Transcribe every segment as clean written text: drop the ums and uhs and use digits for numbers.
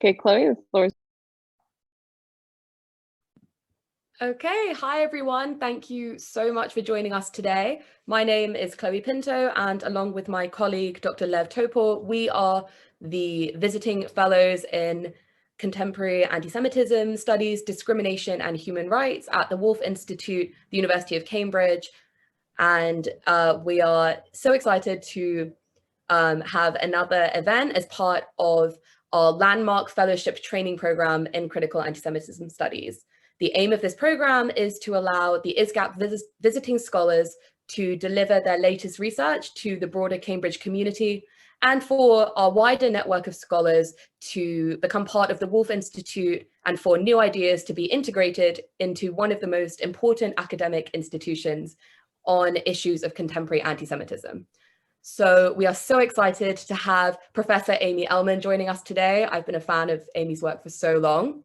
Okay, Chloe, the floor is. Okay, hi everyone. Thank you so much for joining us today. My name is Chloe Pinto, and along with my colleague, Dr. Lev Topor, we are the visiting fellows in contemporary anti-Semitism studies, discrimination and human rights at the Woolf Institute, the University of Cambridge. And we are so excited to have another event as part of our landmark fellowship training program in critical anti-Semitism studies. The aim of this program is to allow the ISGAP visiting scholars to deliver their latest research to the broader Cambridge community, and for our wider network of scholars to become part of the Woolf Institute, and for new ideas to be integrated into one of the most important academic institutions on issues of contemporary anti-Semitism. So we are so excited to have Professor Amy Elman joining us today. I've been a fan of Amy's work for so long.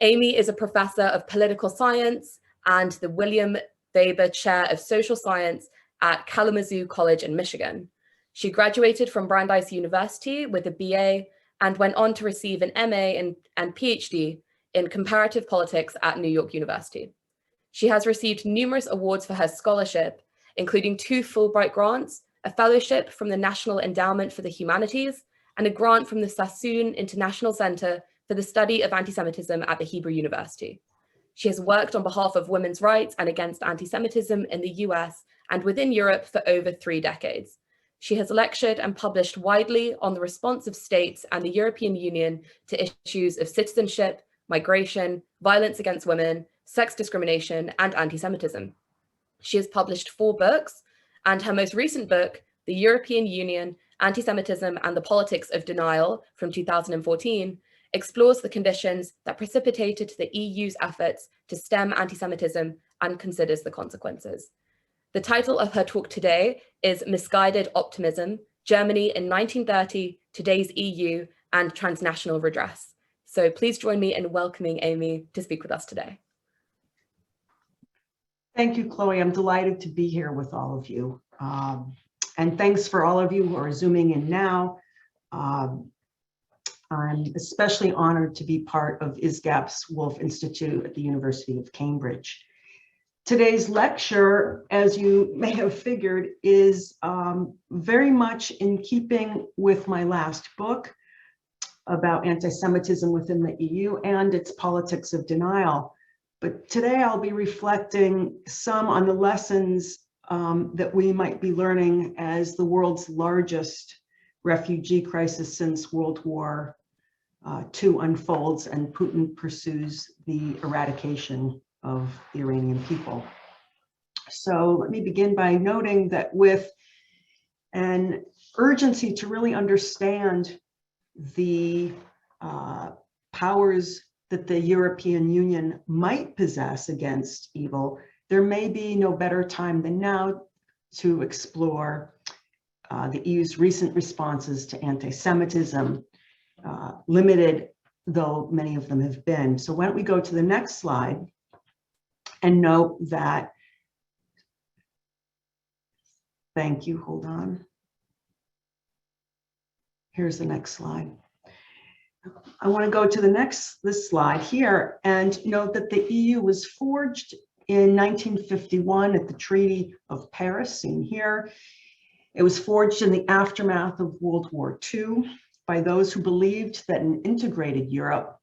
Amy is a professor of political science and the William Weber Chair of Social Science at Kalamazoo College in Michigan. She graduated from Brandeis University with a BA and went on to receive an MA and PhD in comparative politics at New York University. She has received numerous awards for her scholarship, including 2 Fulbright grants, a fellowship from the National Endowment for the Humanities, and a grant from the Sassoon International Center for the Study of Anti-Semitism at the Hebrew University. She has worked on behalf of women's rights and against anti-Semitism in the US and within Europe for over 3 decades. She has lectured and published widely on the response of states and the European Union to issues of citizenship, migration, violence against women, sex discrimination, and anti-Semitism. She has published 4 books, and her most recent book, The European Union, Anti-Semitism and the Politics of Denial from 2014, explores the conditions that precipitated the EU's efforts to stem anti-Semitism and considers the consequences. The title of her talk today is Misguided Optimism, Germany in 1930, Today's EU, and Transnational Redress. So please join me in welcoming Amy to speak with us today. Thank you, Chloe. I'm delighted to be here with all of you. And thanks for all of you who are Zooming in now. I'm especially honored to be part of ISGAP's Woolf Institute at the University of Cambridge. Today's lecture, as you may have figured, is very much in keeping with my last book about anti-Semitism within the EU and its politics of denial. But today I'll be reflecting some on the lessons that we might be learning as the world's largest refugee crisis since World War II unfolds and Putin pursues the eradication of the Iranian people. So let me begin by noting that with an urgency to really understand the powers that the European Union might possess against evil, there may be no better time than now to explore the EU's recent responses to anti-Semitism, limited though many of them have been. So why don't we go to the next slide and note that, thank you, hold on. Here's the next slide. I want to go to this slide here and note that the EU was forged in 1951 at the Treaty of Paris, seen here. It was forged in the aftermath of World War II by those who believed that an integrated Europe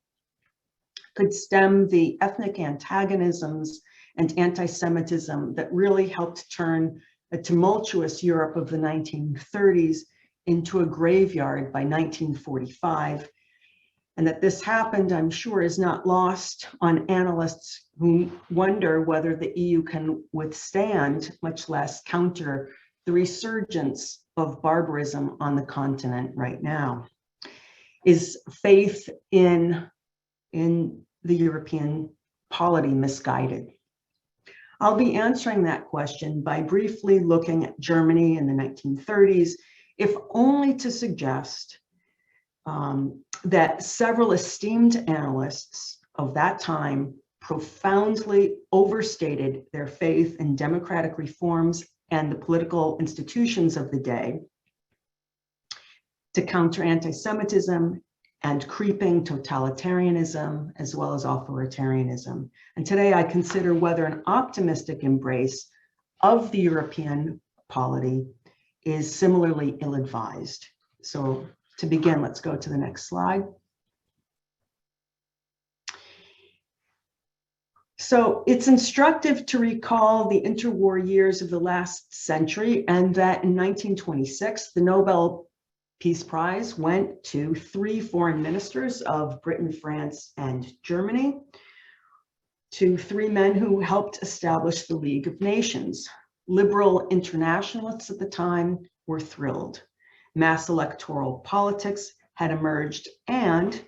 could stem the ethnic antagonisms and anti-Semitism that really helped turn a tumultuous Europe of the 1930s into a graveyard by 1945. And that this happened, I'm sure, is not lost on analysts who wonder whether the EU can withstand, much less counter, the resurgence of barbarism on the continent right now. Is faith in the European polity misguided? I'll be answering that question by briefly looking at Germany in the 1930s, if only to suggest that several esteemed analysts of that time profoundly overstated their faith in democratic reforms and the political institutions of the day to counter anti-Semitism and creeping totalitarianism, as well as authoritarianism. And today I consider whether an optimistic embrace of the European polity is similarly ill-advised. So to begin, let's go to the next slide. So it's instructive to recall the interwar years of the last century, and that in 1926, the Nobel Peace Prize went to 3 foreign ministers of Britain, France, and Germany, to 3 men who helped establish the League of Nations. Liberal internationalists at the time were thrilled. Mass electoral politics had emerged, and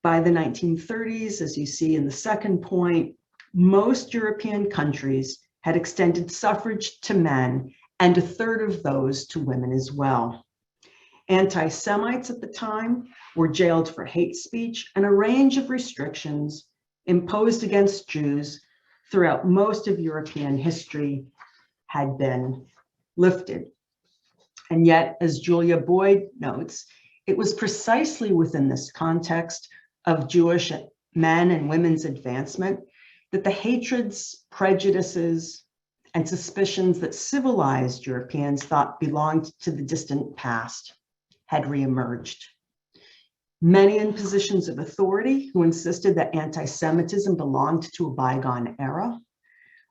by the 1930s, as you see in the second point, most European countries had extended suffrage to men, and 1/3 of those to women as well. Anti-Semites at the time were jailed for hate speech, and a range of restrictions imposed against Jews throughout most of European history had been lifted. And yet, as Julia Boyd notes, it was precisely within this context of Jewish men and women's advancement that the hatreds, prejudices, and suspicions that civilized Europeans thought belonged to the distant past had reemerged. Many in positions of authority who insisted that anti-Semitism belonged to a bygone era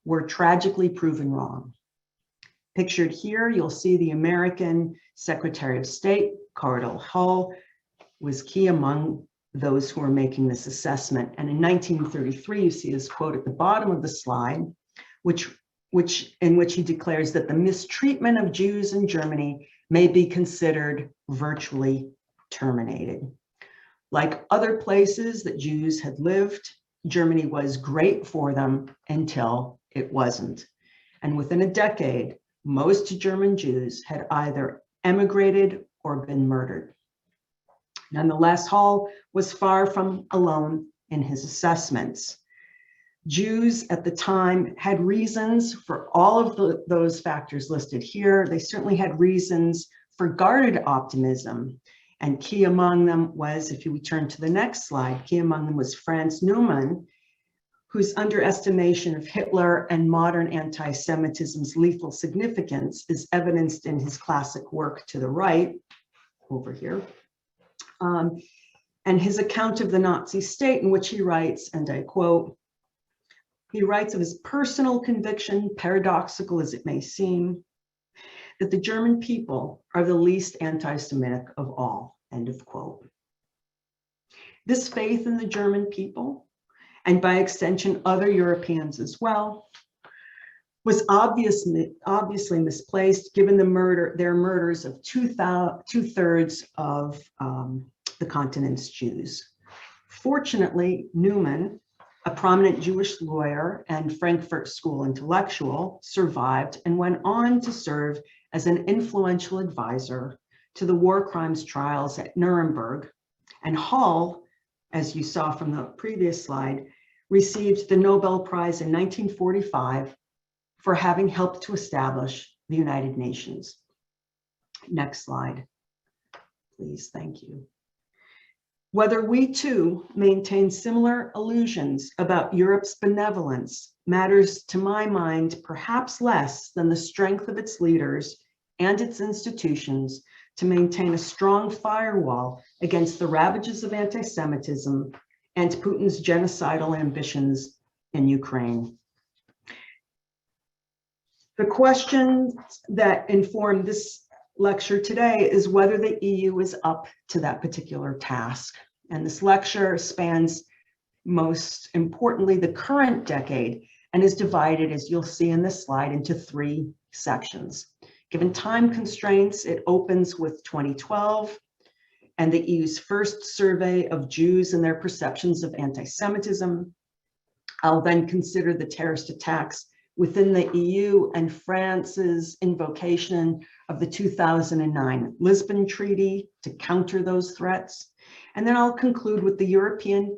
were tragically proven wrong. Pictured here, you'll see the American Secretary of State, Cardinal Hull, was key among those who were making this assessment. And in 1933, you see his quote at the bottom of the slide, in which he declares that the mistreatment of Jews in Germany may be considered virtually terminated. Like other places that Jews had lived, Germany was great for them until it wasn't. And within a decade, most German Jews had either emigrated or been murdered. Nonetheless, Hall was far from alone in his assessments. Jews at the time had reasons for all of those factors listed here. They certainly had reasons for guarded optimism. And key among them was, if you return to the next slide, key among them was Franz Neumann, whose underestimation of Hitler and modern anti-Semitism's lethal significance is evidenced in his classic work to the right, over here. And his account of the Nazi state, in which he writes, and I quote, he writes of his personal conviction, paradoxical as it may seem, that the German people are the least anti-Semitic of all, end of quote. This faith in the German people, and by extension other Europeans as well, was obviously misplaced given their murders of 2/3 of the continent's Jews. Fortunately, Neumann, a prominent Jewish lawyer and Frankfurt School intellectual, survived and went on to serve as an influential advisor to the war crimes trials at Nuremberg. And Hall, as you saw from the previous slide, received the Nobel Prize in 1945 for having helped to establish the United Nations. Next slide, please. Thank you. Whether we too maintain similar illusions about Europe's benevolence matters to my mind perhaps less than the strength of its leaders and its institutions to maintain a strong firewall against the ravages of anti-Semitism and Putin's genocidal ambitions in Ukraine. The question that informed this lecture today is whether the EU is up to that particular task. And this lecture spans, most importantly, the current decade and is divided, as you'll see in this slide, into 3 sections. Given time constraints, it opens with 2012 and the EU's first survey of Jews and their perceptions of anti-Semitism. I'll then consider the terrorist attacks within the EU and France's invocation of the 2009 Lisbon Treaty to counter those threats. And then I'll conclude with the European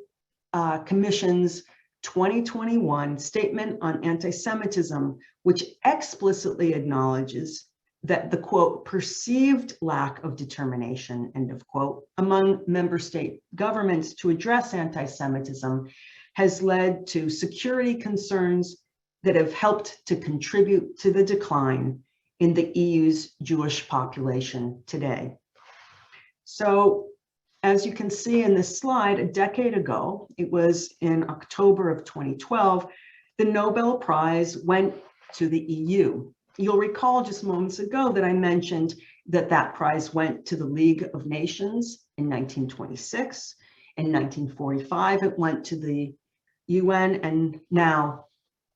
Commission's 2021 statement on anti-Semitism, which explicitly acknowledges that the, quote, perceived lack of determination, end of quote, among member state governments to address anti-Semitism has led to security concerns that have helped to contribute to the decline in the EU's Jewish population today. So, as you can see in this slide, a decade ago, it was in October of 2012, the Nobel Prize went to the EU. You'll recall just moments ago that I mentioned that that prize went to the League of Nations in 1926. In 1945, it went to the UN, and now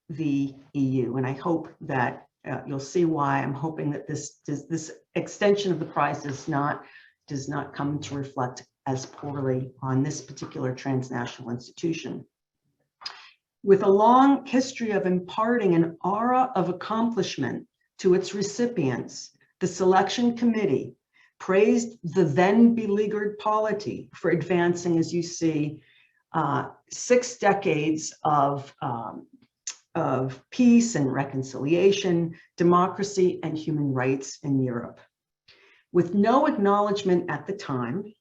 the EU. And I hope that you'll see why I'm hoping that this extension of the prize does not come to reflect as poorly on this particular transnational institution. With a long history of imparting an aura of accomplishment to its recipients, the selection committee praised the then beleaguered polity for advancing, as you see, 6 decades of peace and reconciliation, democracy, and human rights in Europe. With no acknowledgement at the time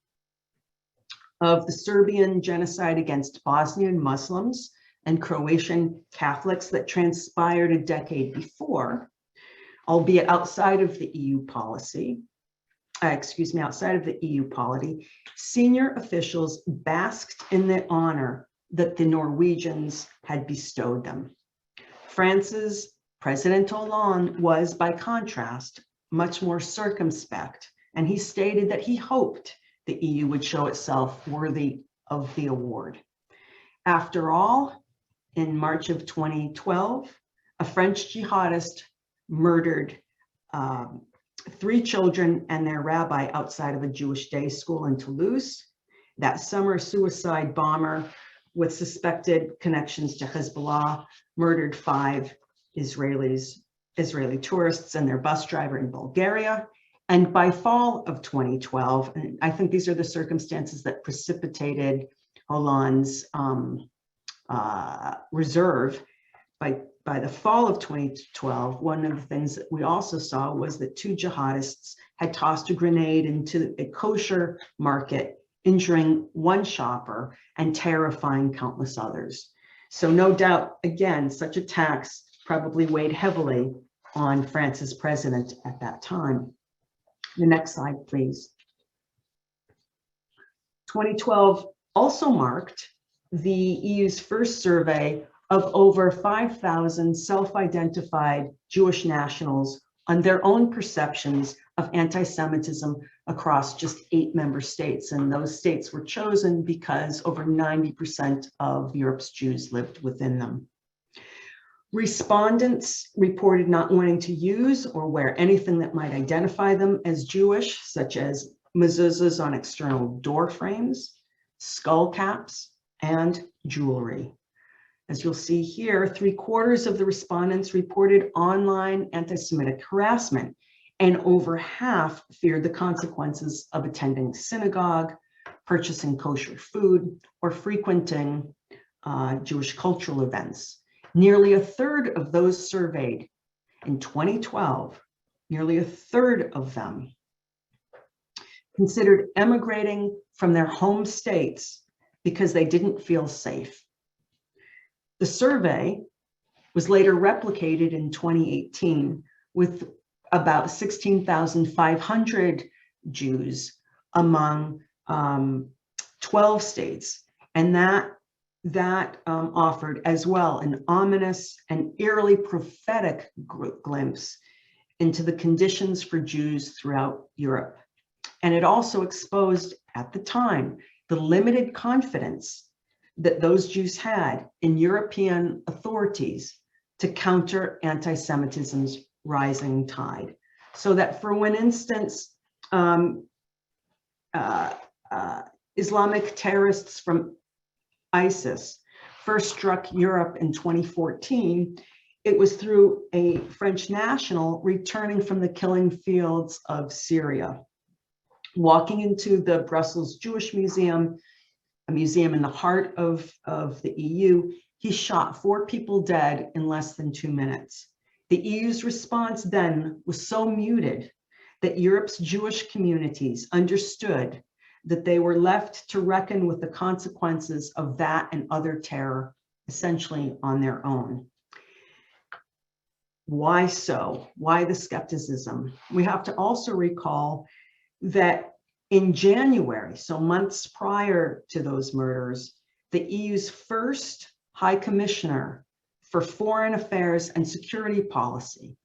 of the Serbian genocide against Bosnian Muslims and Croatian Catholics that transpired a decade before, albeit outside of the EU policy, outside of the EU polity, senior officials basked in the honor that the Norwegians had bestowed them. France's President Hollande was, by contrast, much more circumspect, and he stated that he hoped the EU would show itself worthy of the award. After all, in March of 2012, a French jihadist murdered 3 children and their rabbi outside of a Jewish day school in Toulouse. That summer, a suicide bomber with suspected connections to Hezbollah murdered 5 Israeli tourists and their bus driver in Bulgaria. And by fall of 2012, and I think these are the circumstances that precipitated Hollande's reserve. By the fall of 2012, one of the things that we also saw was that 2 jihadists had tossed a grenade into a kosher market, injuring 1 shopper and terrifying countless others. So no doubt, again, such attacks probably weighed heavily on France's president at that time. The next slide, please. 2012 also marked the EU's first survey of over 5,000 self-identified Jewish nationals on their own perceptions of anti-Semitism across just 8 member states. And those states were chosen because over 90% of Europe's Jews lived within them. Respondents reported not wanting to use or wear anything that might identify them as Jewish, such as mezuzahs on external door frames, skull caps, and jewelry. As you'll see here, 3/4 of the respondents reported online anti-Semitic harassment, and over half feared the consequences of attending synagogue, purchasing kosher food, or frequenting Jewish cultural events. Nearly 1/3 of those surveyed in 2012, nearly 1/3 of them considered emigrating from their home states because they didn't feel safe. The survey was later replicated in 2018 with about 16,500 Jews among 12 states, and that offered as well an ominous and eerily prophetic glimpse into the conditions for Jews throughout Europe. And it also exposed at the time the limited confidence that those Jews had in European authorities to counter anti-Semitism's rising tide. So that, for one instance, Islamic terrorists from ISIS first struck Europe in 2014, it was through a French national returning from the killing fields of Syria. Walking into the Brussels Jewish Museum, a museum in the heart of the EU, he shot 4 people dead in less than 2 minutes. The EU's response then was so muted that Europe's Jewish communities understood that they were left to reckon with the consequences of that and other terror, essentially on their own. Why so? Why the skepticism? We have to also recall that in January, so months prior to those murders, the EU's first High Commissioner for Foreign Affairs and Security Policy,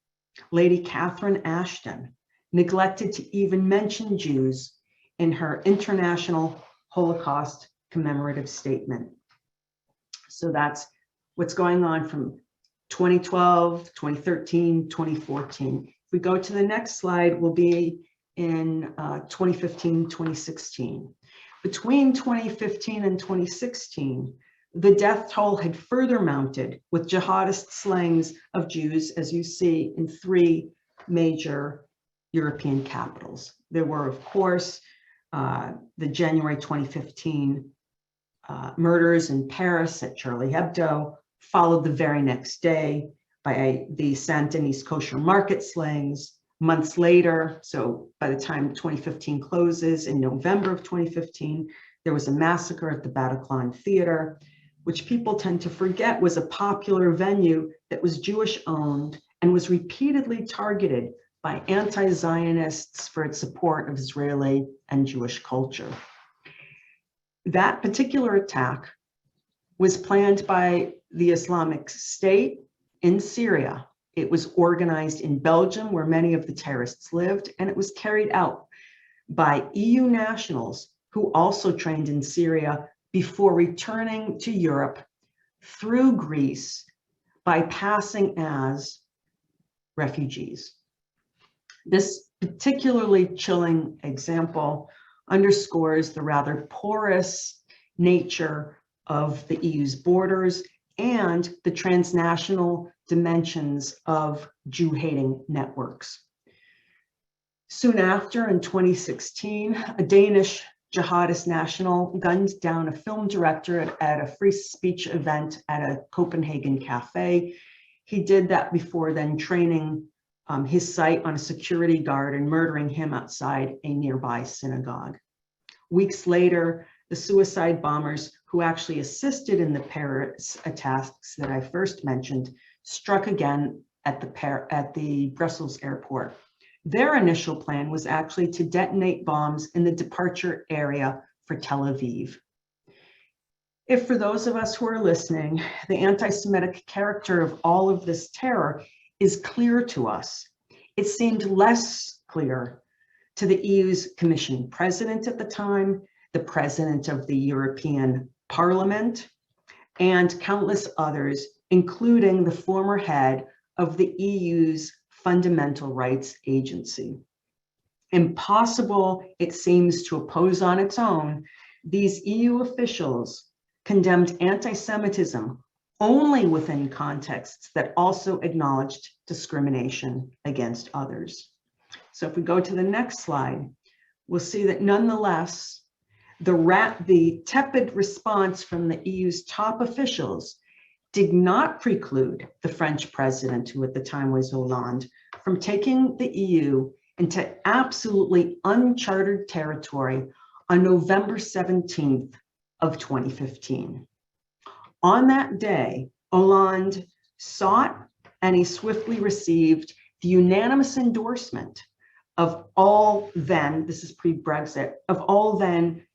Lady Catherine Ashton, neglected to even mention Jews in her International Holocaust Commemorative Statement. So that's what's going on from 2012, 2013, 2014. If we go to the next slide, we'll be in 2015, 2016. Between 2015 and 2016, the death toll had further mounted with jihadist slayings of Jews, as you see in 3 major European capitals. There were, of course, the January 2015 murders in Paris at Charlie Hebdo, followed the very next day by the Saint Denis kosher market slayings. Months later, so by the time 2015 closes, in November of 2015, there was a massacre at the Bataclan Theater, which people tend to forget was a popular venue that was Jewish owned and was repeatedly targeted by anti-Zionists for its support of Israeli and Jewish culture. That particular attack was planned by the Islamic State in Syria. It was organized in Belgium, where many of the terrorists lived, and it was carried out by EU nationals who also trained in Syria before returning to Europe through Greece by passing as refugees. This particularly chilling example underscores the rather porous nature of the EU's borders and the transnational dimensions of Jew-hating networks. Soon after, in 2016, a Danish jihadist national gunned down a film director at a free speech event at a Copenhagen cafe. He did that before then training his sight on a security guard and murdering him outside a nearby synagogue. Weeks later, the suicide bombers who actually assisted in the Paris attacks that I first mentioned struck again at the Brussels airport. Their initial plan was actually to detonate bombs in the departure area for Tel Aviv. If for those of us who are listening, the anti-Semitic character of all of this terror is clear to us, it seemed less clear to the EU's Commission President at the time, the President of the European Parliament, and countless others, including the former head of the EU's Fundamental Rights Agency. Impossible, it seems, to oppose on its own, these EU officials condemned anti-Semitism only within contexts that also acknowledged discrimination against others. So if we go to the next slide, we'll see that nonetheless, the tepid response from the EU's top officials did not preclude the French president, who at the time was Hollande, from taking the EU into absolutely uncharted territory on November 17th of 2015. On that day, Hollande sought and he swiftly received the unanimous endorsement of all then, this is pre-Brexit, of all then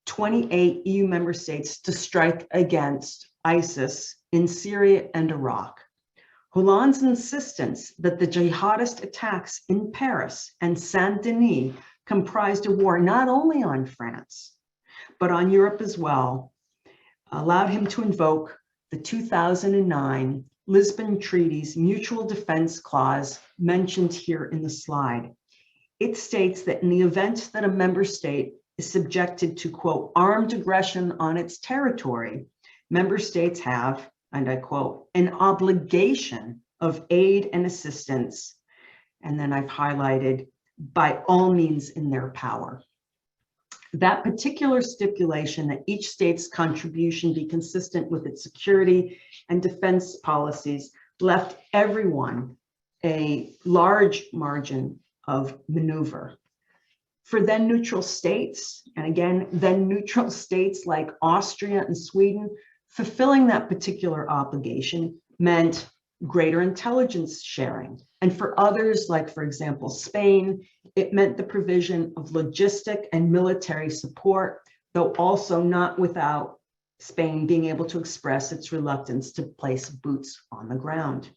28 EU member states to strike against ISIS in Syria and Iraq. Hollande's insistence that the jihadist attacks in Paris and Saint Denis comprised a war not only on France, but on Europe as well, allowed him to invoke the 2009 Lisbon Treaty's Mutual Defense Clause mentioned here in the slide. It states that in the event that a member state is subjected to, quote, armed aggression on its territory, member states have, and I quote, an obligation of aid and assistance, and then I've highlighted, by all means in their power. That particular stipulation that each state's contribution be consistent with its security and defense policies left everyone a large margin of maneuver. For then neutral states, and again, then neutral states like Austria and Sweden, fulfilling that particular obligation meant greater intelligence sharing. And for others, like for example, Spain, it meant the provision of logistic and military support, though also not without Spain being able to express its reluctance to place boots on the ground.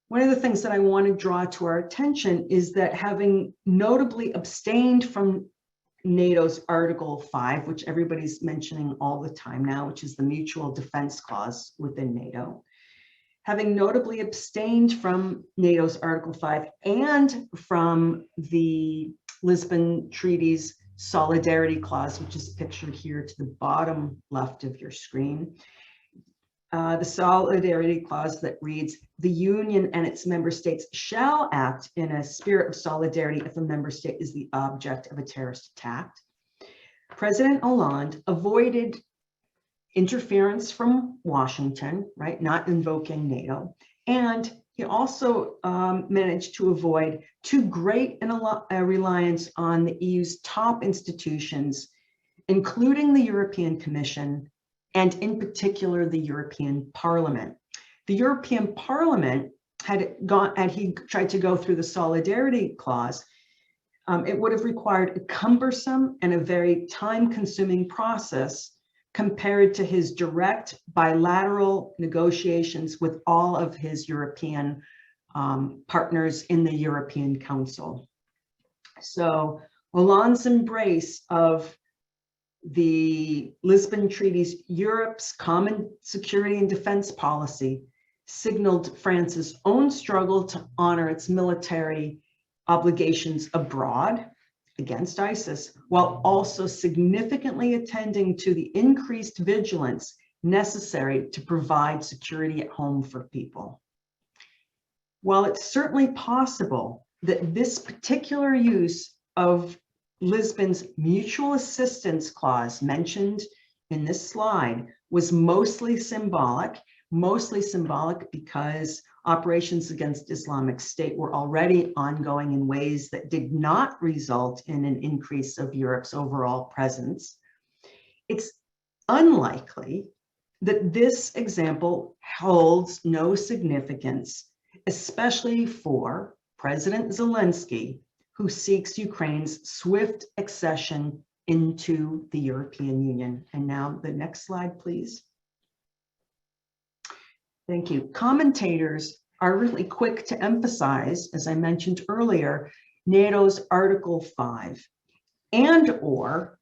One of the things that I want to draw to our attention is that having notably abstained from NATO's Article 5, which everybody's mentioning all the time now, which is the Mutual Defense Clause within NATO, having notably abstained from NATO's Article 5 and from the Lisbon Treaty's Solidarity Clause, which is pictured here to the bottom left of your screen, the Solidarity Clause that reads, the Union and its member states shall act in a spirit of solidarity if a member state is the object of a terrorist attack. President Hollande avoided interference from Washington, right, not invoking NATO, and he also managed to avoid too great a reliance on the EU's top institutions, including the European Commission, and in particular, the European Parliament. The European Parliament had he tried to go through the Solidarity Clause, it would have required a cumbersome and a very time-consuming process compared to his direct bilateral negotiations with all of his European partners in the European Council. So Hollande's embrace of the Lisbon Treaty's Europe's common security and defense policy signaled France's own struggle to honor its military obligations abroad against ISIS, while also significantly attending to the increased vigilance necessary to provide security at home for people. While it's certainly possible that this particular use of Lisbon's mutual assistance clause mentioned in this slide was mostly symbolic because operations against Islamic State were already ongoing in ways that did not result in an increase of Europe's overall presence. It's unlikely that this example holds no significance, especially for President Zelensky, who seeks Ukraine's swift accession into the European Union. And now the next slide, please. Thank you. Commentators are really quick to emphasize, as I mentioned earlier, NATO's Article 5 and/or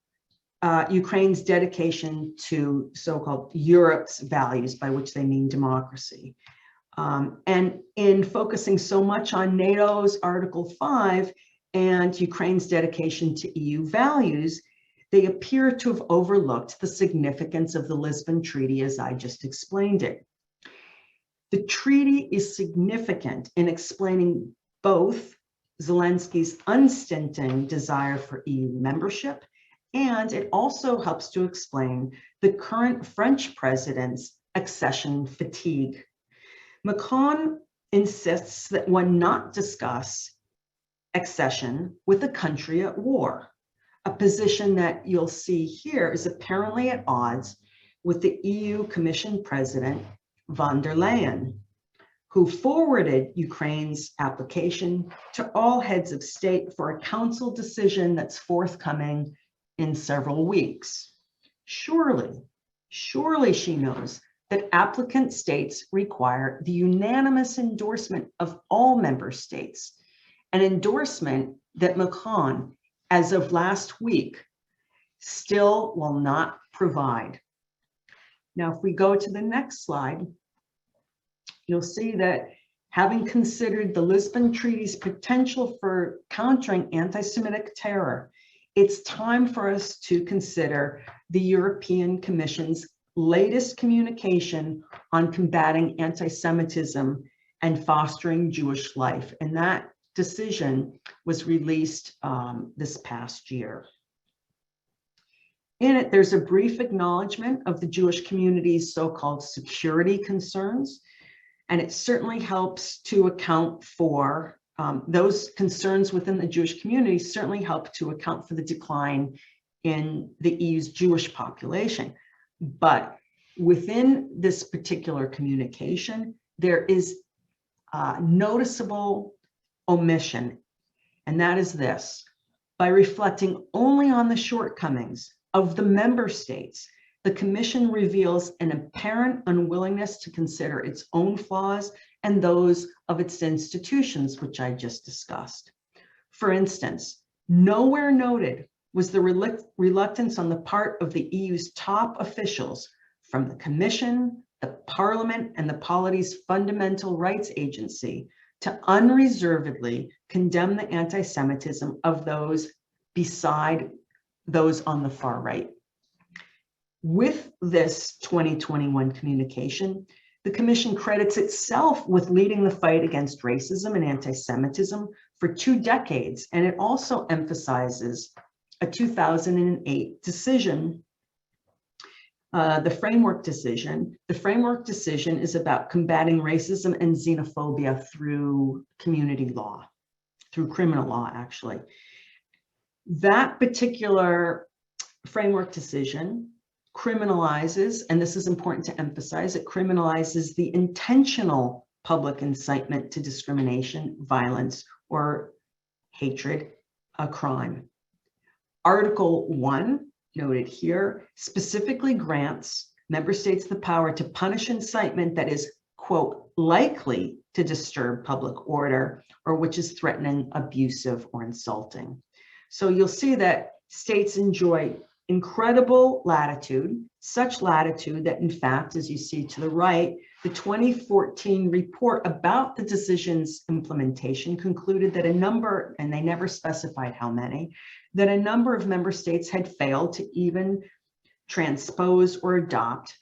Ukraine's dedication to so-called Europe's values, by which they mean democracy. And in focusing so much on NATO's Article 5 and Ukraine's dedication to EU values, they appear to have overlooked the significance of the Lisbon Treaty as I just explained it. The treaty is significant in explaining both Zelensky's unstinting desire for EU membership, and it also helps to explain the current French president's accession fatigue. Macron insists that one not discuss accession with a country at war, a position that you'll see here is apparently at odds with the EU Commission President von der Leyen, who forwarded Ukraine's application to all heads of state for a council decision that's forthcoming in several weeks. Surely she knows that applicant states require the unanimous endorsement of all member states, an endorsement that Macron, as of last week, still will not provide. Now, if we go to the next slide, you'll see that having considered the Lisbon Treaty's potential for countering anti-Semitic terror, it's time for us to consider the European Commission's latest communication on combating anti-Semitism and fostering Jewish life. And that decision was released this past year. In it, there's a brief acknowledgement of the Jewish community's so-called security concerns, And it certainly helps to account for those concerns within the Jewish community, certainly help to account for the decline in the EU's Jewish population. But within this particular communication, there is noticeable omission, and that is this: by reflecting only on the shortcomings of the member states, the Commission reveals an apparent unwillingness to consider its own flaws and those of its institutions, which I just discussed. For instance, nowhere noted was the reluctance on the part of the EU's top officials from the Commission, the Parliament, and the Polity's Fundamental Rights Agency to unreservedly condemn the anti-Semitism of those beside those on the far right. With this 2021 communication, the Commission credits itself with leading the fight against racism and anti-Semitism for 2 decades, and it also emphasizes a 2008 decision, the framework decision. The framework decision is about combating racism and xenophobia through community law, through criminal law, actually. That particular framework decision criminalizes, and this is important to emphasize, it criminalizes the intentional public incitement to discrimination, violence, or hatred, a crime. Article 1, noted here, specifically grants member states the power to punish incitement that is, quote, likely to disturb public order or which is threatening, abusive, or insulting. So you'll see that states enjoy incredible latitude, such latitude that, in fact, as you see to the right, the 2014 report about the decision's implementation concluded that a number, and they never specified how many, that a number of member states had failed to even transpose or adopt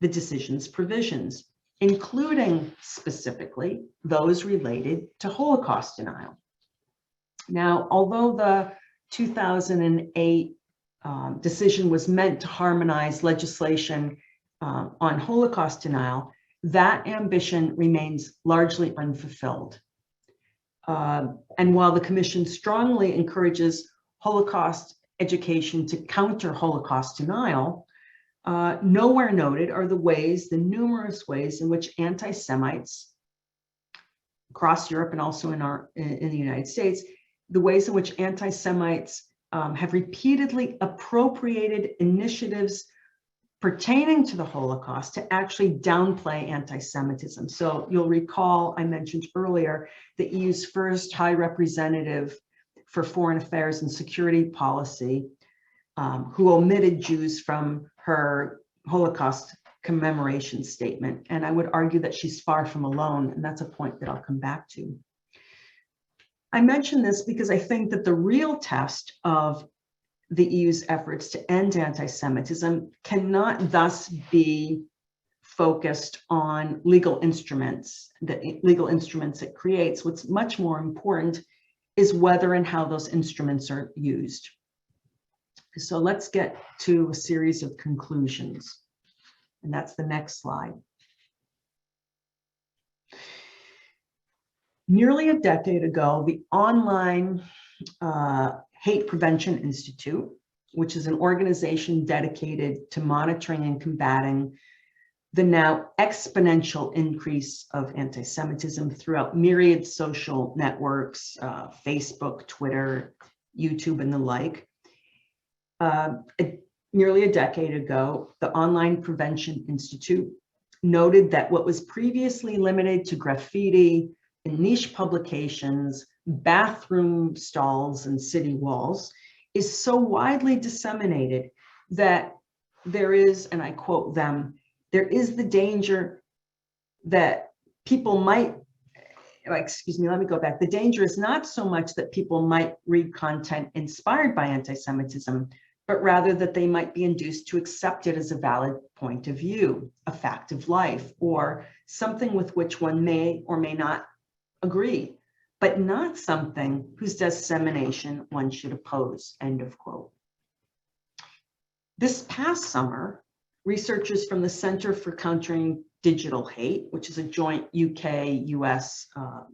the decision's provisions, including specifically those related to Holocaust denial. Now, although the 2008 decision was meant to harmonize legislation on Holocaust denial, that ambition remains largely unfulfilled. And while the Commission strongly encourages Holocaust education to counter Holocaust denial, nowhere noted are the numerous ways in which anti-Semites across Europe and also in the United States, the ways in which anti-Semites have repeatedly appropriated initiatives pertaining to the Holocaust to actually downplay anti-Semitism. So you'll recall I mentioned earlier the EU's first High Representative for Foreign Affairs and Security Policy, who omitted Jews from her Holocaust commemoration statement. And I would argue that she's far from alone, and that's a point that I'll come back to. I mention this because I think that the real test of the EU's efforts to end anti-Semitism cannot thus be focused on legal instruments, the legal instruments it creates. What's much more important is whether and how those instruments are used. So let's get to a series of conclusions, and that's the next slide. Nearly a decade ago, the online Hate Prevention Institute, which is an organization dedicated to monitoring and combating the now exponential increase of anti-Semitism throughout myriad social networks, Facebook, Twitter, YouTube, and the like. Nearly a decade ago, the Online Prevention Institute noted that what was previously limited to graffiti in niche publications, bathroom stalls, and city walls is so widely disseminated that there is, and I quote them, there is the danger that people might, excuse me, let me go back. The danger is not so much that people might read content inspired by anti-Semitism, but rather that they might be induced to accept it as a valid point of view, a fact of life, or something with which one may or may not agree, but not something whose dissemination one should oppose, end of quote. This past summer, researchers from the Center for Countering Digital Hate, which is a joint UK-US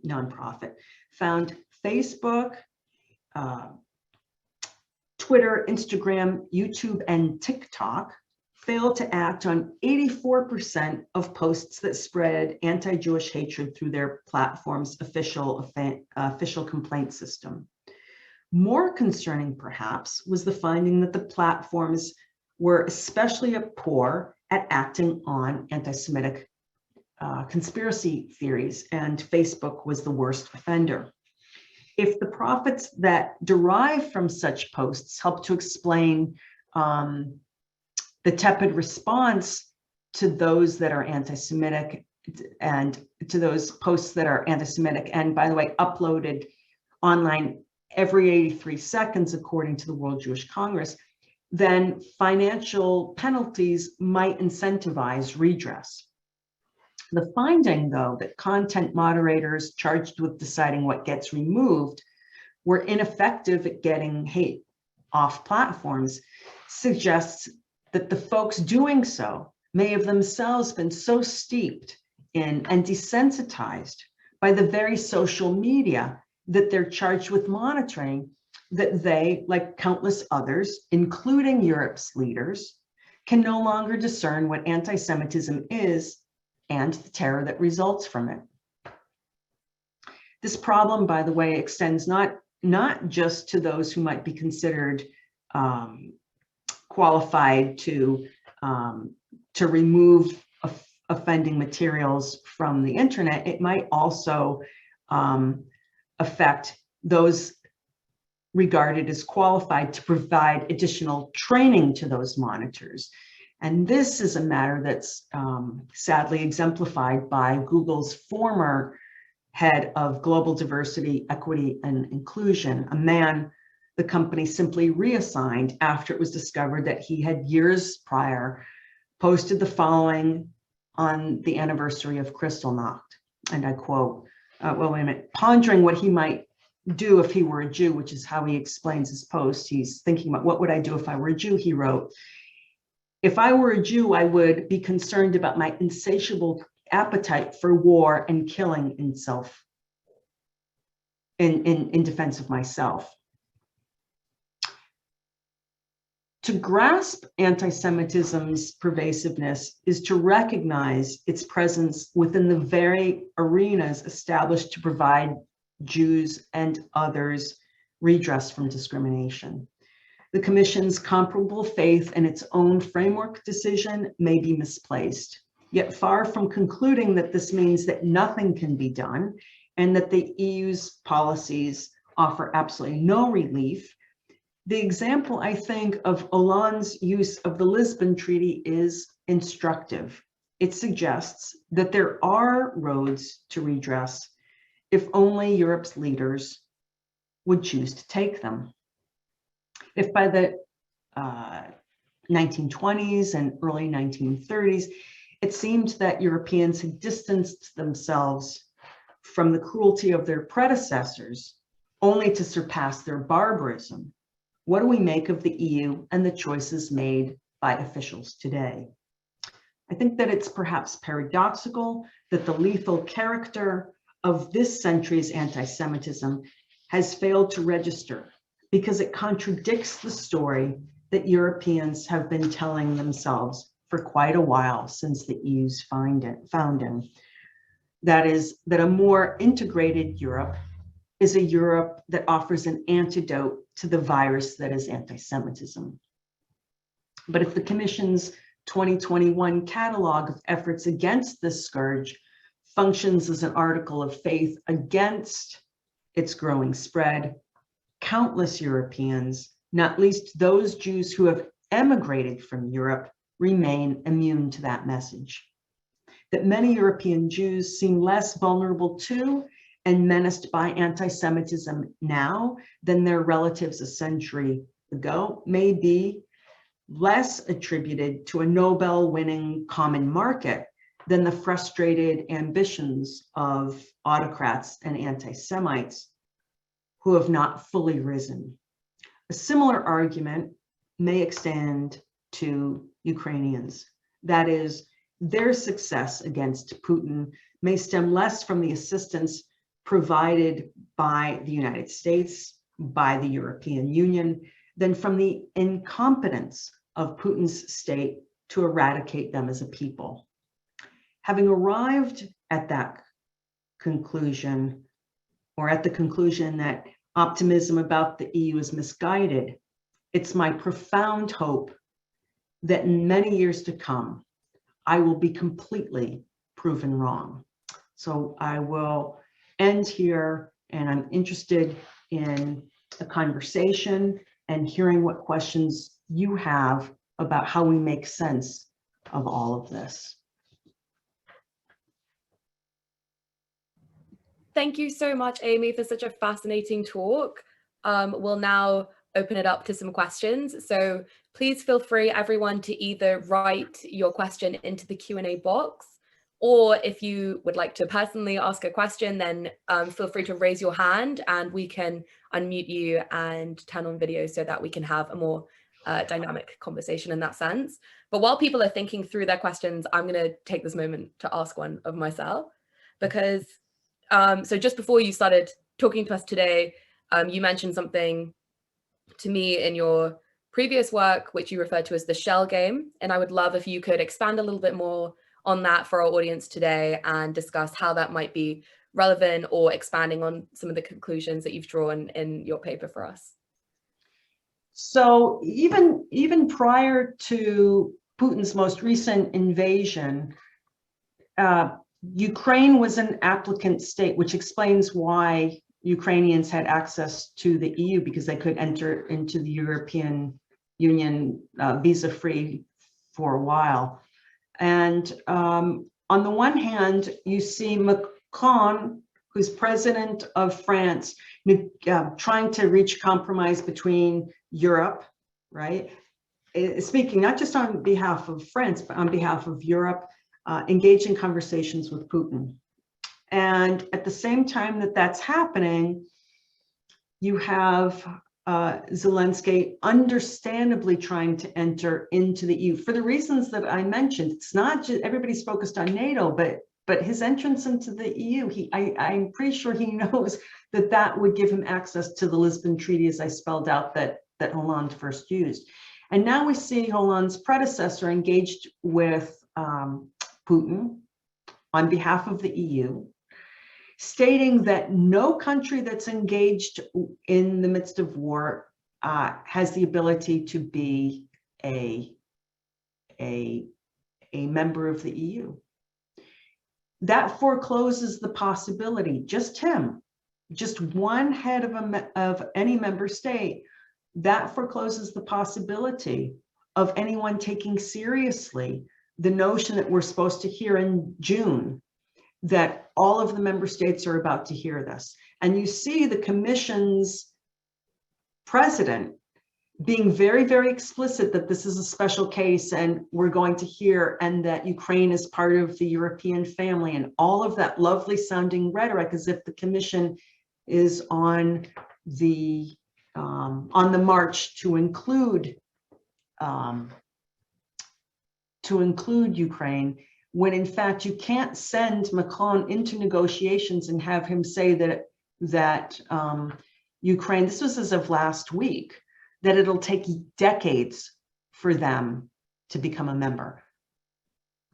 nonprofit, found Facebook, Twitter, Instagram, YouTube, and TikTok failed to act on 84% of posts that spread anti-Jewish hatred through their platform's official complaint system. More concerning, perhaps, was the finding that the platforms were especially poor at acting on anti-Semitic conspiracy theories, and Facebook was the worst offender. If the profits that derive from such posts help to explain the tepid response to those that are anti-Semitic and to those posts that are anti-Semitic, and by the way, uploaded online every 83 seconds, according to the World Jewish Congress, then financial penalties might incentivize redress. The finding, though, that content moderators charged with deciding what gets removed were ineffective at getting hate off platforms suggests that the folks doing so may have themselves been so steeped in and desensitized by the very social media that they're charged with monitoring that they, like countless others, including Europe's leaders, can no longer discern what anti-Semitism is and the terror that results from it. This problem, by the way, extends not just to those who might be considered qualified to remove offending materials from the internet. It might also affect those regarded as qualified to provide additional training to those monitors. And this is a matter that's sadly exemplified by Google's former head of global diversity, equity, and inclusion, a man the company simply reassigned after it was discovered that he had years prior posted the following on the anniversary of Kristallnacht, and I quote, well, wait a minute, pondering what he might do if he were a Jew, which is how he explains his post. He's thinking about, what would I do if I were a Jew? He wrote, if I were a Jew, I would be concerned about my insatiable appetite for war and killing in defense of myself. To grasp anti-Semitism's pervasiveness is to recognize its presence within the very arenas established to provide Jews and others redress from discrimination. The Commission's comparable faith in its own framework decision may be misplaced, yet far from concluding that this means that nothing can be done and that the EU's policies offer absolutely no relief, the example, I think, of Hollande's use of the Lisbon Treaty is instructive. It suggests that there are roads to redress if only Europe's leaders would choose to take them. If by the 1920s and early 1930s, it seemed that Europeans had distanced themselves from the cruelty of their predecessors only to surpass their barbarism, what do we make of the EU and the choices made by officials today? I think that it's perhaps paradoxical that the lethal character of this century's anti-Semitism has failed to register because it contradicts the story that Europeans have been telling themselves for quite a while since the EU's founding. That is, that a more integrated Europe is a Europe that offers an antidote to the virus that is anti-Semitism. But if the Commission's 2021 catalog of efforts against this scourge functions as an article of faith against its growing spread, countless Europeans, not least those Jews who have emigrated from Europe, remain immune to that message. That many European Jews seem less vulnerable to and menaced by anti-Semitism now than their relatives a century ago may be less attributed to a Nobel-winning common market than the frustrated ambitions of autocrats and anti-Semites who have not fully risen. A similar argument may extend to Ukrainians. That is, their success against Putin may stem less from the assistance provided by the United States, by the European Union, than from the incompetence of Putin's state to eradicate them as a people. Having arrived at that conclusion, or at the conclusion that optimism about the EU is misguided, it's my profound hope that in many years to come, I will be completely proven wrong. So I will end here, and I'm interested in a conversation and hearing what questions you have about how we make sense of all of this. Thank you so much, Amy, for such a fascinating talk. We'll now open it up to some questions. So please feel free, everyone, to either write your question into the Q&A box, or if you would like to personally ask a question, then feel free to raise your hand and we can unmute you and turn on video so that we can have a more dynamic conversation in that sense. But while people are thinking through their questions, I'm going to take this moment to ask one of myself, because so just before you started talking to us today, you mentioned something to me in your previous work, which you referred to as the shell game. And I would love if you could expand a little bit more on that for our audience today and discuss how that might be relevant or expanding on some of the conclusions that you've drawn in your paper for us. So even prior to Putin's most recent invasion, Ukraine was an applicant state, which explains why Ukrainians had access to the EU, because they could enter into the European Union visa-free for a while. And on the one hand, you see Macron, who's president of France, trying to reach compromise between Europe, right? Speaking not just on behalf of France, but on behalf of Europe, engage in conversations with Putin. And at the same time that that's happening, you have Zelensky understandably trying to enter into the EU for the reasons that I mentioned. It's not just everybody's focused on NATO, but his entrance into the EU, I'm pretty sure he knows that that would give him access to the Lisbon Treaty, as I spelled out, that Hollande first used. And now we see Hollande's predecessor engaged with Putin on behalf of the EU, stating that no country that's engaged in the midst of war has the ability to be a member of the EU. That forecloses the possibility, just him, just one head of any member state, that forecloses the possibility of anyone taking seriously the notion that we're supposed to hear in June, that all of the member states are about to hear this. And you see the Commission's president being very, very explicit that this is a special case and we're going to hear, and that Ukraine is part of the European family, and all of that lovely sounding rhetoric, as if the Commission is on the march to include Ukraine, when in fact you can't send Macron into negotiations and have him say that Ukraine, this was as of last week, that it'll take decades for them to become a member.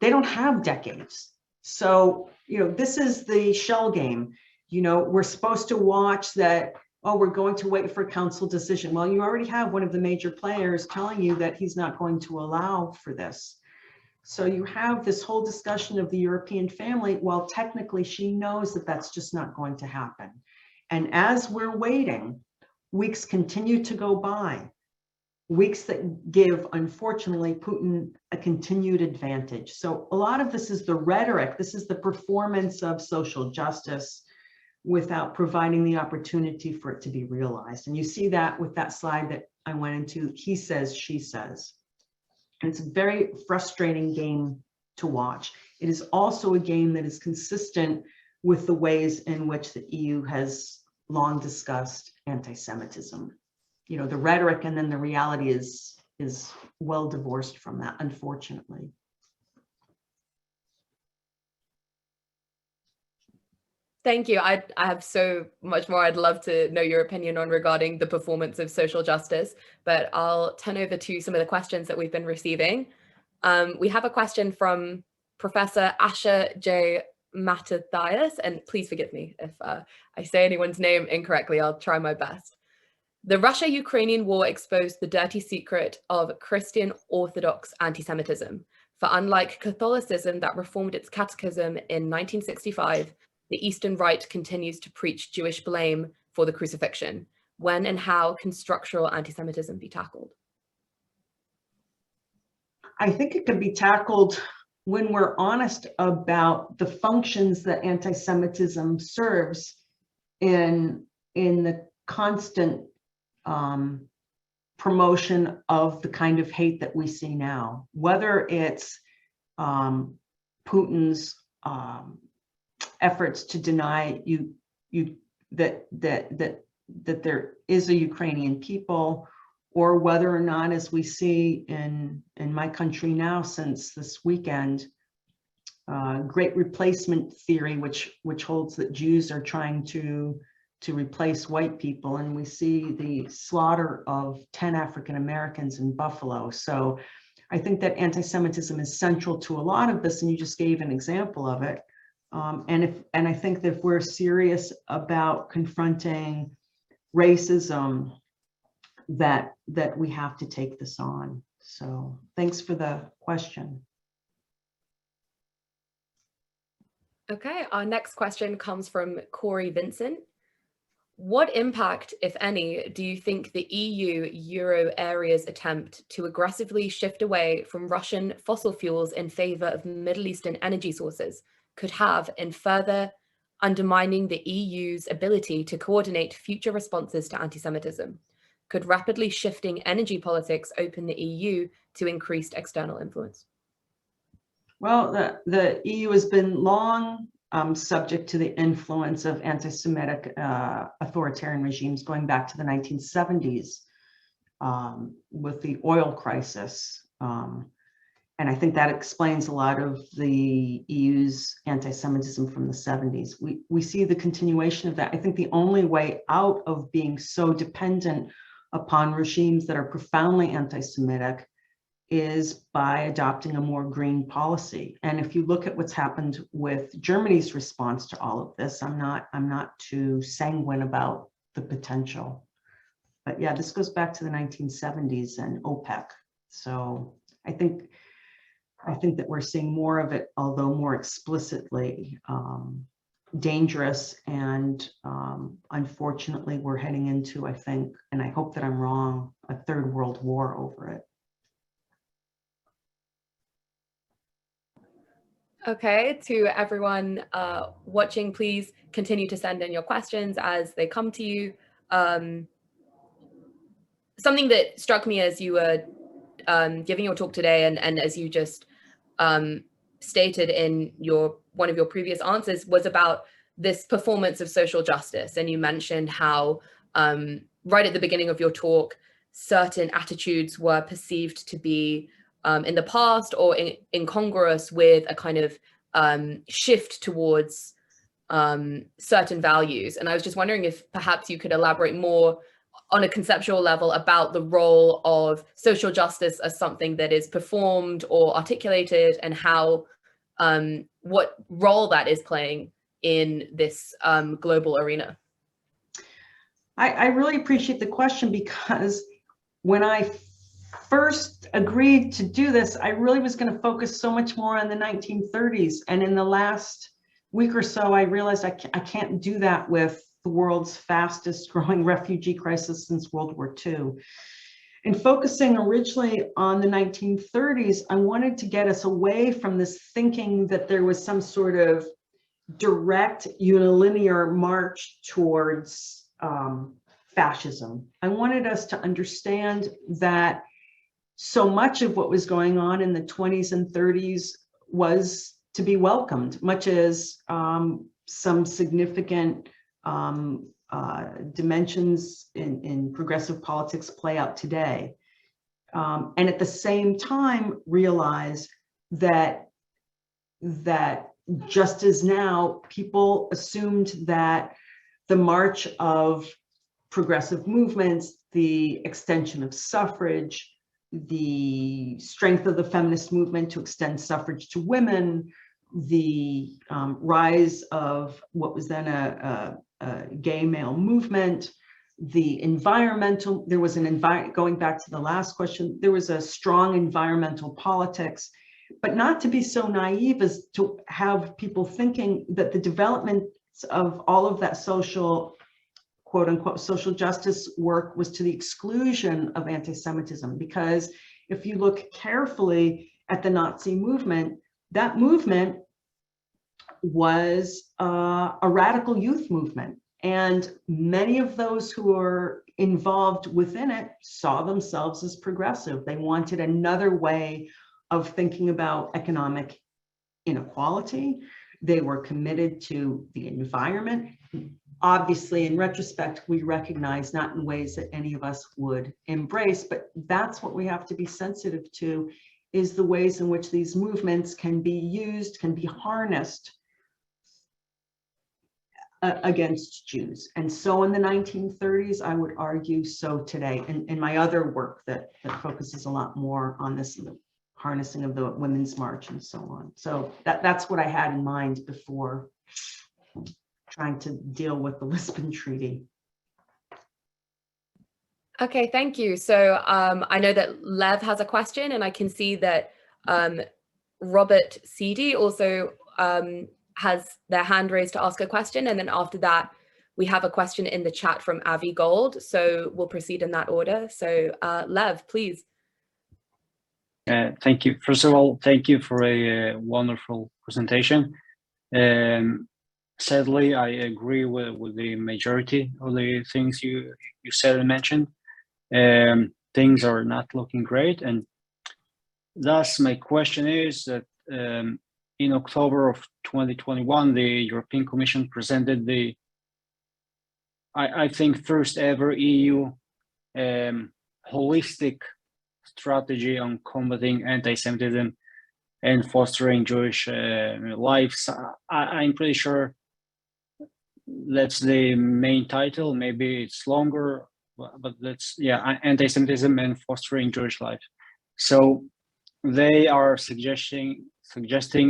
They don't have decades. So, this is the shell game. We're supposed to watch that, oh, we're going to wait for a council decision. Well, you already have one of the major players telling you that he's not going to allow for this. So you have this whole discussion of the European family, while technically she knows that that's just not going to happen. And as we're waiting, weeks continue to go by, weeks that give, unfortunately, Putin a continued advantage. So a lot of this is the rhetoric. This is the performance of social justice without providing the opportunity for it to be realized. And you see that with that slide that I went into, he says, she says. And it's a very frustrating game to watch. It is also a game that is consistent with the ways in which the EU has long discussed anti-Semitism. The rhetoric and then the reality is well divorced from that, unfortunately. Thank you. I have so much more I'd love to know your opinion on regarding the performance of social justice, but I'll turn over to some of the questions that we've been receiving. We have a question from Professor Asha J. Matathias, and please forgive me if I say anyone's name incorrectly. I'll try my best. The Russia-Ukrainian war exposed the dirty secret of Christian Orthodox anti-Semitism. For unlike Catholicism that reformed its catechism in 1965, the Eastern Rite continues to preach Jewish blame for the crucifixion. When and how can structural anti-Semitism be tackled? I think it can be tackled when we're honest about the functions that anti-Semitism serves in the constant promotion of the kind of hate that we see now, whether it's Putin's efforts to deny that there is a Ukrainian people, or whether or not, as we see in my country now since this weekend, great replacement theory, which holds that Jews are trying to replace white people, and we see the slaughter of 10 African Americans in Buffalo. So I think that anti-Semitism is central to a lot of this, and you just gave an example of it. And I think that if we're serious about confronting racism, that we have to take this on. So thanks for the question. Okay, our next question comes from Corey Vincent. What impact, if any, do you think the EU-Euro area's attempt to aggressively shift away from Russian fossil fuels in favor of Middle Eastern energy sources could have in further undermining the EU's ability to coordinate future responses to anti-Semitism? Could rapidly shifting energy politics open the EU to increased external influence? Well, the EU has been long subject to the influence of anti-Semitic authoritarian regimes going back to the 1970s with the oil crisis. And I think that explains a lot of the EU's anti-Semitism from the 70s. We see the continuation of that. I think the only way out of being so dependent upon regimes that are profoundly anti-Semitic is by adopting a more green policy. And if you look at what's happened with Germany's response to all of this, I'm not too sanguine about the potential. But yeah, this goes back to the 1970s and OPEC. So I think that we're seeing more of it, although more explicitly dangerous. And unfortunately, we're heading into, I think, and I hope that I'm wrong, a third world war over it. Okay, to everyone watching, please continue to send in your questions as they come to you. Something that struck me as you were giving your talk today, and as you just stated in one of your previous answers, was about this performance of social justice. And you mentioned how right at the beginning of your talk, certain attitudes were perceived to be in the past or incongruous with a kind of shift towards certain values. And I was just wondering if perhaps you could elaborate more on a conceptual level about the role of social justice as something that is performed or articulated, and how what role that is playing in this global arena. I really appreciate the question, because when I first agreed to do this, I really was going to focus so much more on the 1930s. And in the last week or so, I realized I can't do that with the world's fastest growing refugee crisis since World War II. And focusing originally on the 1930s, I wanted to get us away from this thinking that there was some sort of direct unilinear march towards fascism. I wanted us to understand that so much of what was going on in the 20s and 30s was to be welcomed, much as some significant dimensions in progressive politics play out today. And at the same time, realize that just as now, people assumed that the march of progressive movements, the extension of suffrage, the strength of the feminist movement to extend suffrage to women, the rise of what was then a gay male movement, the environmental, there was going back to the last question, there was a strong environmental politics, but not to be so naive as to have people thinking that the development of all of that social, quote unquote, social justice work was to the exclusion of anti-Semitism. Because if you look carefully at the Nazi movement, that movement was a radical youth movement. And many of those who were involved within it saw themselves as progressive. They wanted another way of thinking about economic inequality. They were committed to the environment. Obviously, in retrospect, we recognize not in ways that any of us would embrace, but that's what we have to be sensitive to, is the ways in which these movements can be used, can be harnessed against Jews. And so in the 1930s, I would argue so today. In my other work that focuses a lot more on this, the harnessing of the Women's March and so on. So that's what I had in mind before trying to deal with the Lisbon Treaty. Okay, thank you. So I know that Lev has a question, and I can see that Robert Seedy also has their hand raised to ask a question. And then after that, we have a question in the chat from Avi Gold. So we'll proceed in that order. So Lev, please. Thank you. First of all, thank you for a wonderful presentation. Sadly, I agree with the majority of the things you said and mentioned. Things are not looking great, and thus my question is that in October of 2021, the European Commission presented the, I think, first ever EU holistic strategy on combating anti-Semitism and fostering Jewish lives. I'm pretty sure that's the main title. Maybe it's longer, but that's, yeah, anti-Semitism and fostering Jewish life. So they are suggesting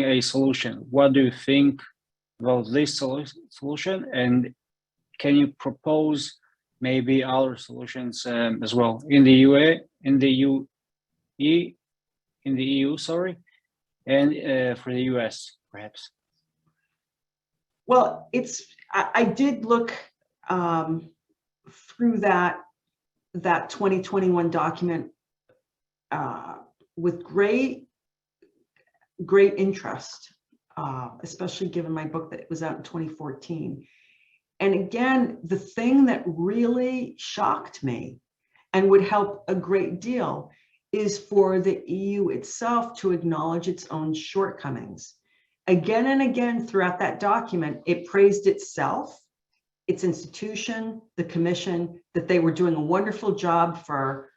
a solution. What do you think about this solution? And can you propose maybe other solutions as well in the EU, sorry, and for the US, perhaps? Well, I did look through that 2021 document with great interest, especially given my book that was out in 2014. And again, the thing that really shocked me and would help a great deal is for the EU itself to acknowledge its own shortcomings. Again and again throughout that document, it praised itself, its institution, the Commission, that they were doing a wonderful job for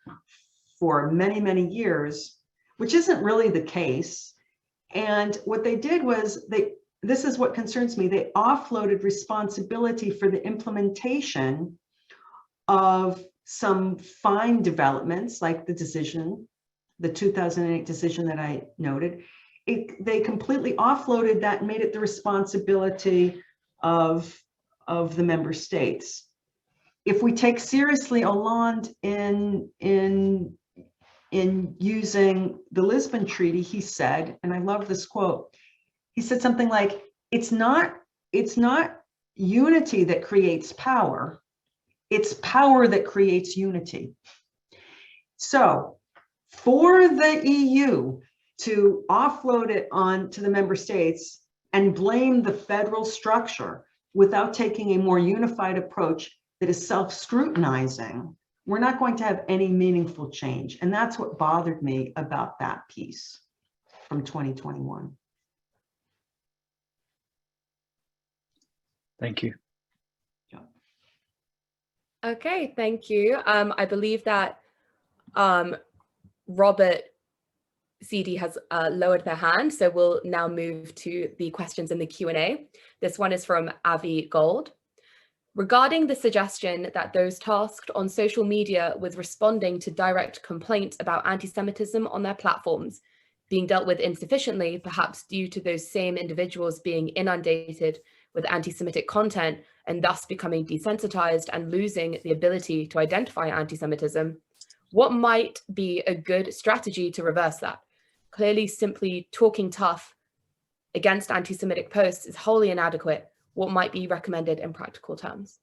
many, many years, which isn't really the case. And what they did was, this is what concerns me, they offloaded responsibility for the implementation of some fine developments, like the decision, the 2008 decision that I noted. They completely offloaded that and made it the responsibility of the member states. If we take seriously Hollande in using the Lisbon Treaty, he said, and I love this quote, he said something like, it's not unity that creates power, it's power that creates unity. So for the EU to offload it on to the member states and blame the federal structure without taking a more unified approach that is self-scrutinizing, we're not going to have any meaningful change. And that's what bothered me about that piece from 2021. Thank you. Yeah. Okay, thank you. I believe that Robert CD has lowered their hand, so we'll now move to the questions in the Q&A. This one is from Avi Gold. Regarding the suggestion that those tasked on social media with responding to direct complaints about anti-Semitism on their platforms being dealt with insufficiently, perhaps due to those same individuals being inundated with anti-Semitic content and thus becoming desensitized and losing the ability to identify anti-Semitism, what might be a good strategy to reverse that? Clearly, simply talking tough against anti-Semitic posts is wholly inadequate. What might be recommended in practical terms?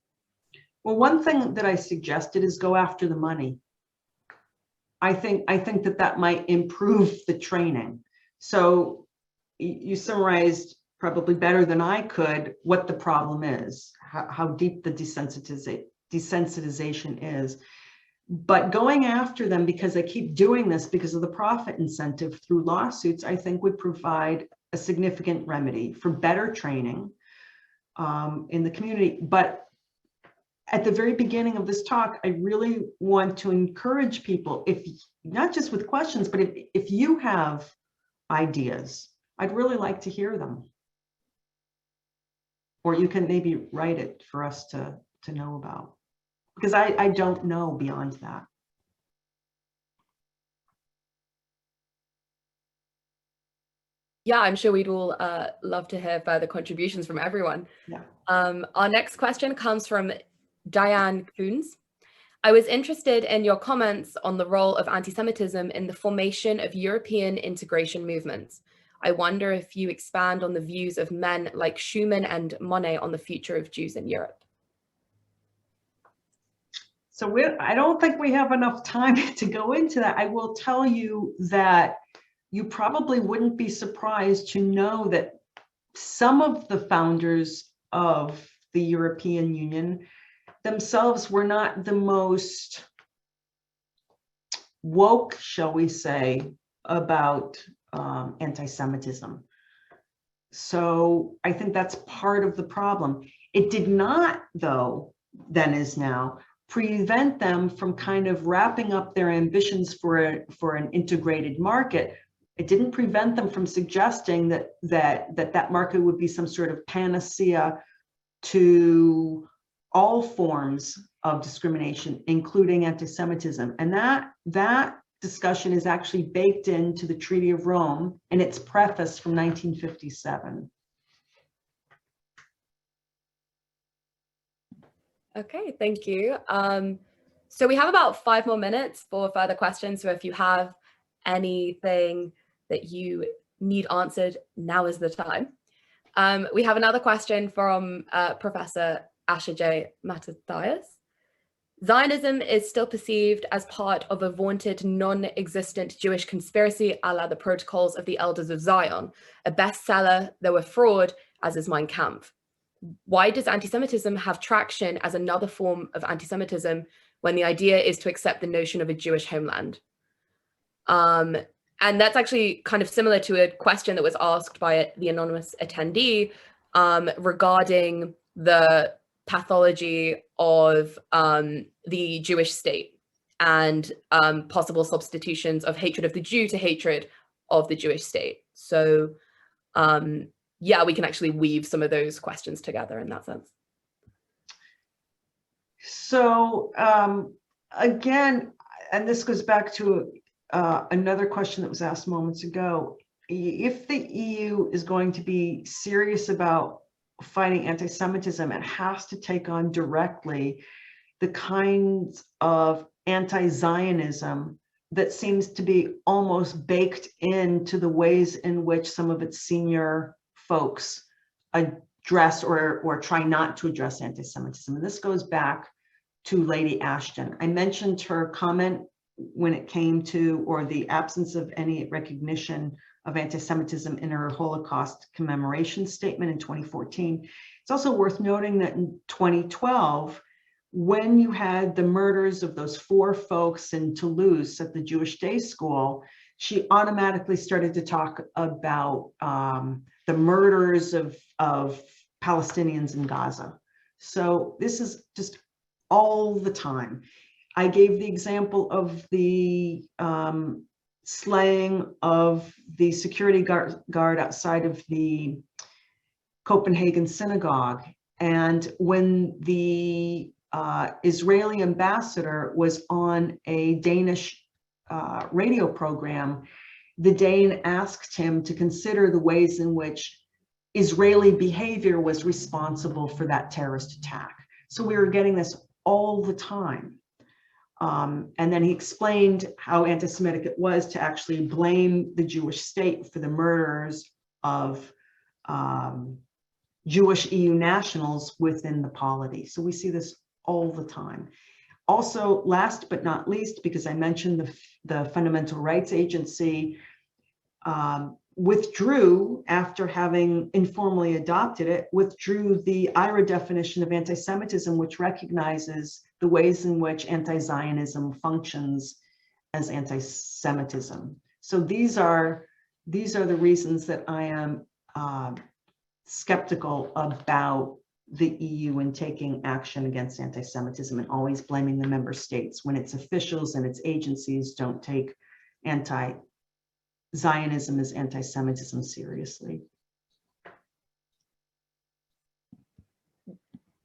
Well, one thing that I suggested is go after the money. I think that might improve the training. So you summarized probably better than I could what the problem is, how deep the desensitization is. But going after them because they keep doing this because of the profit incentive through lawsuits, I think would provide a significant remedy for better training in the community. But at the very beginning of this talk, I really want to encourage people, if not just with questions, but if you have ideas, I'd really like to hear them. Or you can maybe write it for us to know about, because I don't know beyond that. Yeah, I'm sure we'd all love to hear further contributions from everyone. Yeah. Our next question comes from Diane Coons. I was interested in your comments on the role of anti-Semitism in the formation of European integration movements. I wonder if you expand on the views of men like Schuman and Monet on the future of Jews in Europe. So I don't think we have enough time to go into that. I will tell you that you probably wouldn't be surprised to know that some of the founders of the European Union themselves were not the most woke, shall we say, about anti-Semitism. So I think that's part of the problem. It did not, though, then as now, prevent them from kind of wrapping up their ambitions for an integrated market. It didn't prevent them from suggesting that market would be some sort of panacea to all forms of discrimination, including anti-Semitism. And that discussion is actually baked into the Treaty of Rome in its preface from 1957. Okay, thank you. So we have about 5 more minutes for further questions. So if you have anything that you need answered, now is the time. We have another question from Professor Asher J. Mattathias. Zionism is still perceived as part of a vaunted non-existent Jewish conspiracy a la the Protocols of the Elders of Zion, a bestseller, though a fraud, as is Mein Kampf. Why does anti-Semitism have traction as another form of anti-Semitism when the idea is to accept the notion of a Jewish homeland? And that's actually kind of similar to a question that was asked by the anonymous attendee regarding the pathology of the Jewish state and possible substitutions of hatred of the Jew to hatred of the Jewish state. So yeah, we can actually weave some of those questions together in that sense. So again, and this goes back to another question that was asked moments ago. If the EU is going to be serious about fighting anti-Semitism, it has to take on directly the kinds of anti-Zionism that seems to be almost baked into the ways in which some of its senior folks address or try not to address anti-Semitism. And this goes back to Lady Ashton. I mentioned her comment when it came to, or the absence of any recognition of anti-Semitism in her Holocaust commemoration statement in 2014. It's also worth noting that in 2012, when you had the murders of those 4 folks in Toulouse at the Jewish Day School, she automatically started to talk about the murders of Palestinians in Gaza. So this is just all the time. I gave the example of the slaying of the security guard outside of the Copenhagen synagogue. And when the Israeli ambassador was on a Danish radio program, the Dane asked him to consider the ways in which Israeli behavior was responsible for that terrorist attack. So we were getting this all the time. And then he explained how anti-Semitic it was to actually blame the Jewish state for the murders of Jewish EU nationals within the polity. So we see this all the time. Also, last but not least, because I mentioned the Fundamental Rights Agency withdrew, after having informally adopted it, withdrew the IRA definition of anti-Semitism, which recognizes the ways in which anti-Zionism functions as anti-Semitism. So these are the reasons that I am skeptical about the EU in taking action against anti-Semitism and always blaming the member states when its officials and its agencies don't take Zionism as anti-Semitism seriously.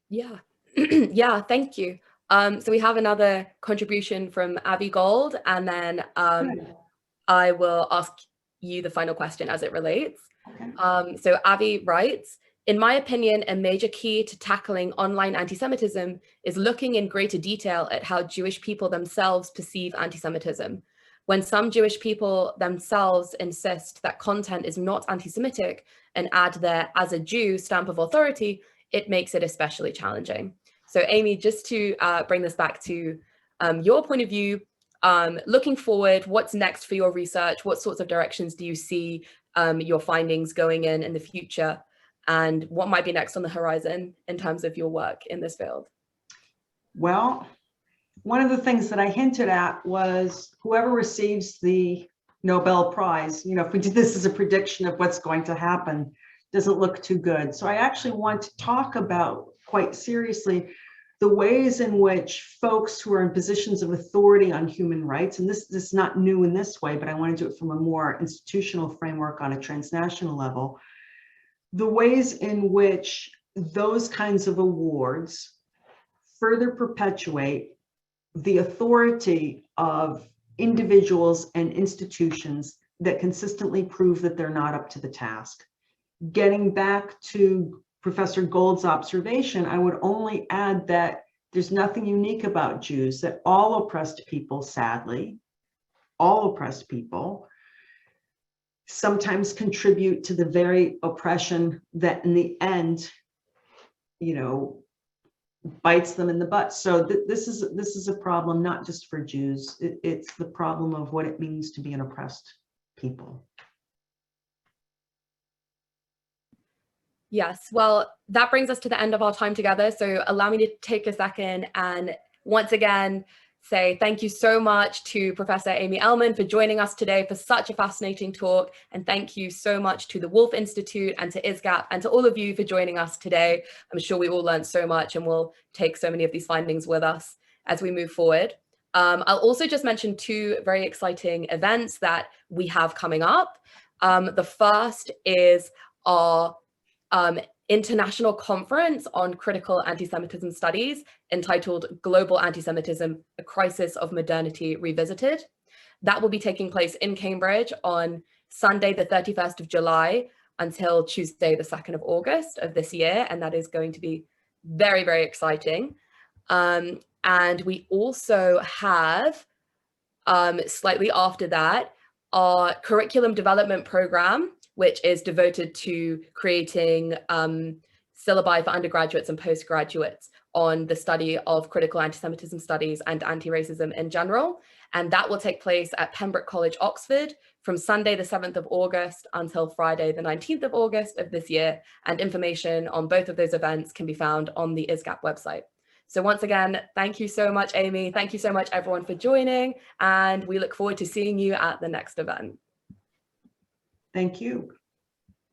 Yeah, yeah, thank you. So we have another contribution from Abby Gold, and then I will ask you the final question as it relates. Okay. So Abby writes, in my opinion, a major key to tackling online anti-Semitism is looking in greater detail at how Jewish people themselves perceive anti-Semitism. When some Jewish people themselves insist that content is not anti-Semitic and add their "as a Jew" stamp of authority, it makes it especially challenging. So Amy, just to bring this back to your point of view, looking forward, what's next for your research? What sorts of directions do you see your findings going in the future? And what might be next on the horizon in terms of your work in this field? Well, one of the things that I hinted at was whoever receives the Nobel Prize, you know, if we did this as a prediction of what's going to happen, doesn't look too good. So I actually want to talk about, quite seriously, the ways in which folks who are in positions of authority on human rights, and this is not new in this way, but I want to do it from a more institutional framework on a transnational level, the ways in which those kinds of awards further perpetuate the authority of individuals and institutions that consistently prove that they're not up to the task. Getting back to Professor Gold's observation, I would only add that there's nothing unique about Jews, that all oppressed people, sadly, all oppressed people, sometimes contribute to the very oppression that in the end, you know, bites them in the butt. So this is a problem not just for Jews. It's the problem of what it means to be an oppressed people. Yes, well, that brings us to the end of our time together. So allow me to take a second and once again say thank you so much to Professor Amy Elman for joining us today for such a fascinating talk. And thank you so much to the Wolf Institute and to ISGAP and to all of you for joining us today. I'm sure we all learned so much and we'll take so many of these findings with us as we move forward. I'll also just mention two very exciting events that we have coming up. The first is our international conference on critical anti-Semitism studies entitled Global Anti-Semitism, A Crisis of Modernity Revisited. That will be taking place in Cambridge on Sunday, the 31st of July until Tuesday, the 2nd of August of this year. And that is going to be very, very exciting. And we also have, slightly after that, our curriculum development program, which is devoted to creating syllabi for undergraduates and postgraduates on the study of critical anti-Semitism studies and anti-racism in general. And that will take place at Pembroke College, Oxford, from Sunday, the 7th of August until Friday, the 19th of August of this year. And information on both of those events can be found on the ISGAP website. So once again, thank you so much, Amy. Thank you so much, everyone, for joining. And we look forward to seeing you at the next event. Thank you.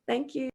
Thank you.